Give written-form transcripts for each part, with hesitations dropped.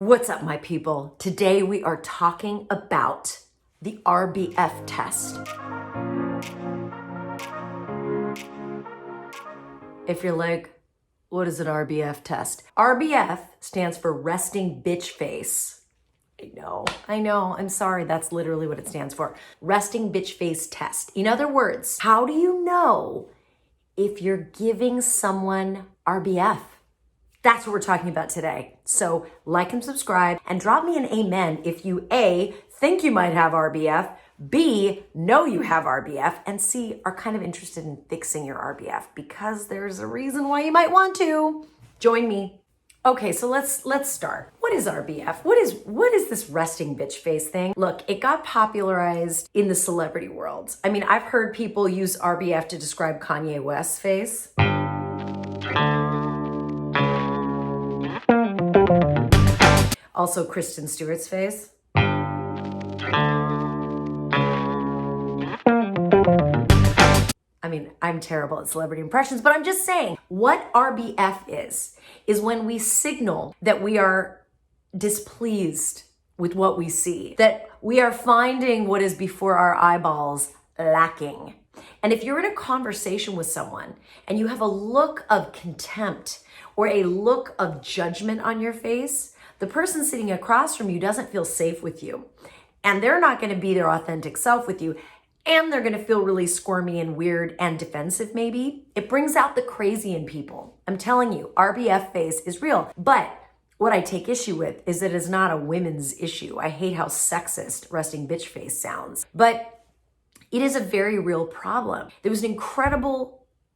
What's up, my people? Today we are talking about the RBF test. If you're like, what is an RBF test? RBF stands for resting bitch face. I know, I'm sorry, that's literally what it stands for. Resting bitch face test. In other words, how do you know if you're giving someone RBF? That's what we're talking about today. So like and subscribe and drop me an amen if you A, think you might have RBF, B, know you have RBF, and C, are kind of interested in fixing your RBF because there's a reason why you might want to. Join me. Okay, so let's start. What is RBF? What is this resting bitch face thing? Look, it got popularized in the celebrity world. I mean, I've heard people use RBF to describe Kanye West's face. Also Kristen Stewart's face. I mean, I'm terrible at celebrity impressions, but I'm just saying what RBF is when we signal that we are displeased with what we see, that we are finding what is before our eyeballs lacking. And if you're in a conversation with someone and you have a look of contempt or a look of judgment on your face, the person sitting across from you doesn't feel safe with you. And they're not going to be their authentic self with you. And they're going to feel really squirmy and weird and defensive maybe. It brings out the crazy in people. I'm telling you, RBF face is real. But what I take issue with is that it's not a women's issue. I hate how sexist resting bitch face sounds. But it is a very real problem. There was an incredible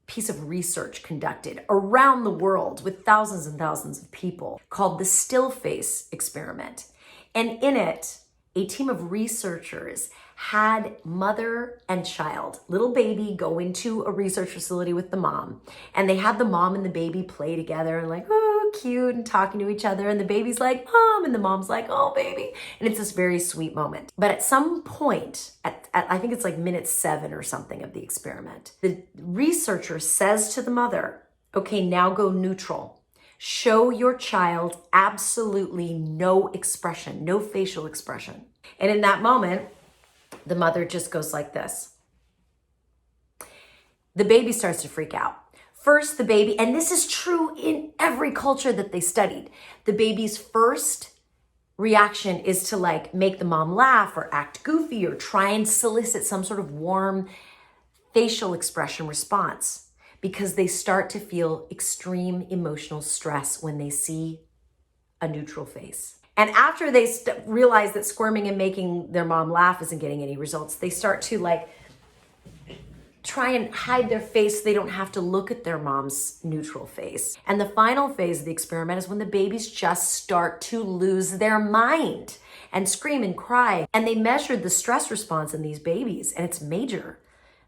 piece of research conducted around the world with thousands and thousands of people called the still face experiment. And in it, a team of researchers had mother and child, little baby, go into a research facility with the mom. And they had the mom and the baby play together and like, oh, cute, and talking to each other. And the baby's like, mom, and the mom's like, oh, baby. And it's this very sweet moment. But at some point, at I think it's like minute 7 or something of the experiment, the researcher says to the mother, okay, now go neutral. Show your child absolutely no expression, no facial expression. And in that moment, the mother just goes like this. The baby starts to freak out. First, the baby, and this is true in every culture that they studied, the baby's first reaction is to like make the mom laugh or act goofy or try and solicit some sort of warm facial expression response because they start to feel extreme emotional stress when they see a neutral face. And after they realize that squirming and making their mom laugh isn't getting any results, they start to like try and hide their face so they don't have to look at their mom's neutral face. And the final phase of the experiment is when the babies just start to lose their mind and scream and cry. And they measured the stress response in these babies, and it's major.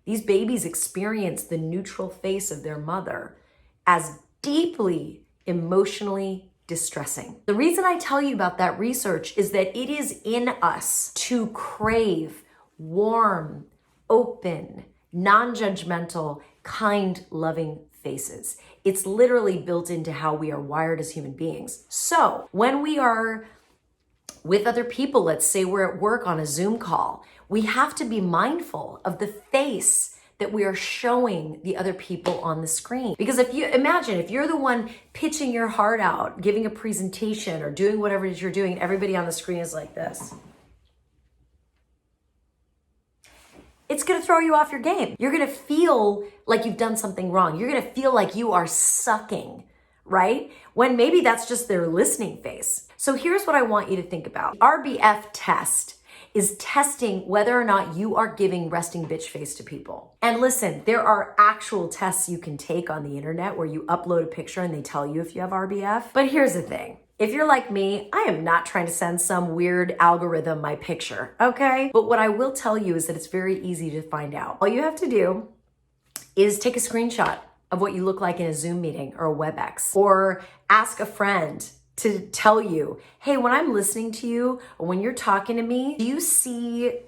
These babies experience the neutral face of their mother as deeply emotionally distressing. The reason I tell you about that research is that it is in us to crave warm, open, non-judgmental, kind, loving faces. It's literally built into how we are wired as human beings. So when we are with other people, let's say we're at work on a Zoom call, we have to be mindful of the face that we are showing the other people on the screen. Because if you're the one pitching your heart out, giving a presentation or doing whatever it is you're doing, everybody on the screen is like this. It's going to throw you off your game. You're going to feel like you've done something wrong. You're going to feel like you are sucking, right? When maybe that's just their listening face. So here's what I want you to think about. RBF test is testing whether or not you are giving resting bitch face to people. And listen, there are actual tests you can take on the internet where you upload a picture and they tell you if you have RBF. But here's the thing. If you're like me, I am not trying to send some weird algorithm my picture, okay? But what I will tell you is that it's very easy to find out. All you have to do is take a screenshot of what you look like in a Zoom meeting or a WebEx, or ask a friend to tell you, hey, when I'm listening to you or when you're talking to me, do you see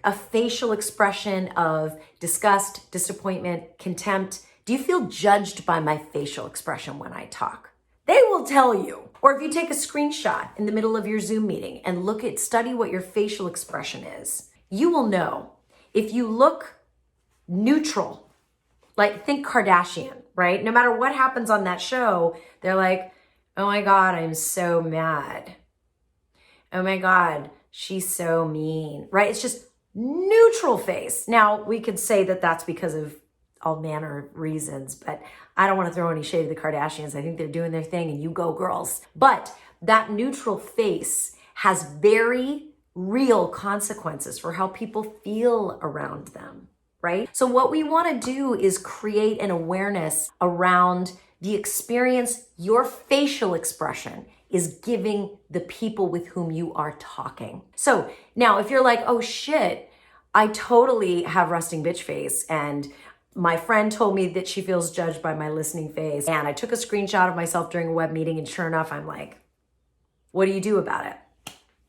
a facial expression of disgust, disappointment, contempt? Do you feel judged by my facial expression when I talk? They will tell you. Or if you take a screenshot in the middle of your Zoom meeting and study what your facial expression is, you will know if you look neutral, like think Kardashian, right? No matter what happens on that show, they're like, oh my God, I'm so mad. Oh my God, she's so mean, right? It's just neutral face. Now, we could say that that's because of all manner of reasons, but I don't want to throw any shade at the Kardashians. I think they're doing their thing and you go girls. But that neutral face has very real consequences for how people feel around them, right? So what we want to do is create an awareness around the experience your facial expression is giving the people with whom you are talking. So now if you're like, oh shit, I totally have resting bitch face and my friend told me that she feels judged by my listening face and I took a screenshot of myself during a web meeting and sure enough, I'm like, what do you do about it?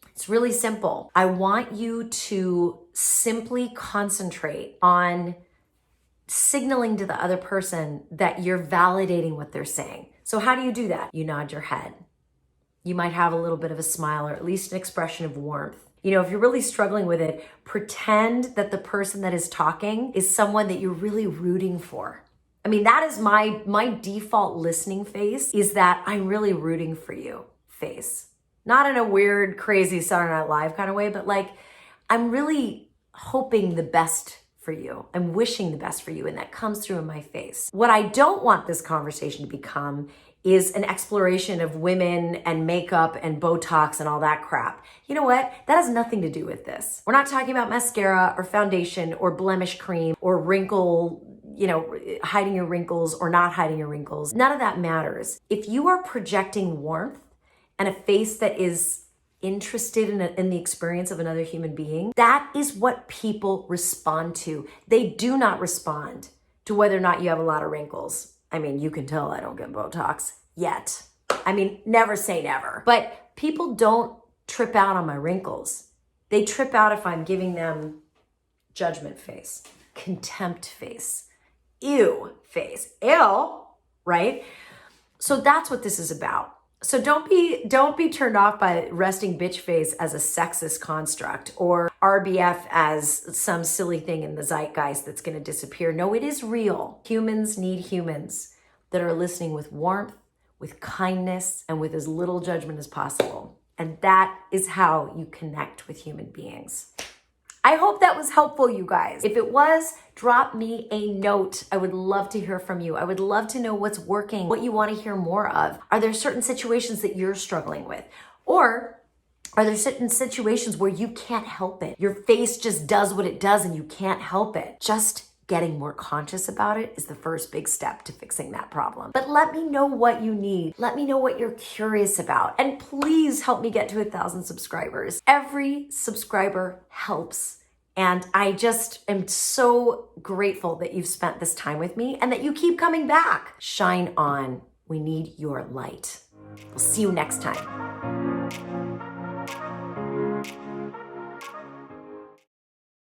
It's really simple. I want you to simply concentrate on signaling to the other person that you're validating what they're saying. So how do you do that? You nod your head. You might have a little bit of a smile or at least an expression of warmth. You know, if you're really struggling with it, pretend that the person that is talking is someone that you're really rooting for. I mean, that is my default listening face is that I'm really rooting for you face. Not in a weird, crazy Saturday Night Live kind of way, but like, I'm really hoping the best for you. I'm wishing the best for you, and that comes through in my face. What I don't want this conversation to become is an exploration of women and makeup and Botox and all that crap. You know what? That has nothing to do with this. We're not talking about mascara or foundation or blemish cream or wrinkle, hiding your wrinkles or not hiding your wrinkles. None of that matters. If you are projecting warmth and a face that is interested in the experience of another human being, that is what people respond to. They do not respond to whether or not you have a lot of wrinkles. I mean, you can tell I don't get Botox yet. I mean, never say never. But people don't trip out on my wrinkles. They trip out if I'm giving them judgment face, contempt face, ew face, ew, right? So that's what this is about. So don't be turned off by resting bitch face as a sexist construct or RBF as some silly thing in the zeitgeist that's going to disappear. No, it is real. Humans need humans that are listening with warmth, with kindness, and with as little judgment as possible. And that is how you connect with human beings. I hope that was helpful, you guys. If it was, drop me a note. I would love to hear from you. I would love to know what's working, what you want to hear more of. Are there certain situations that you're struggling with? Or are there certain situations where you can't help it? Your face just does what it does and you can't help it. Just getting more conscious about it is the first big step to fixing that problem. But let me know what you need. Let me know what you're curious about. And please help me get to 1,000 subscribers. Every subscriber helps. And I just am so grateful that you've spent this time with me and that you keep coming back. Shine on. We need your light. We'll see you next time.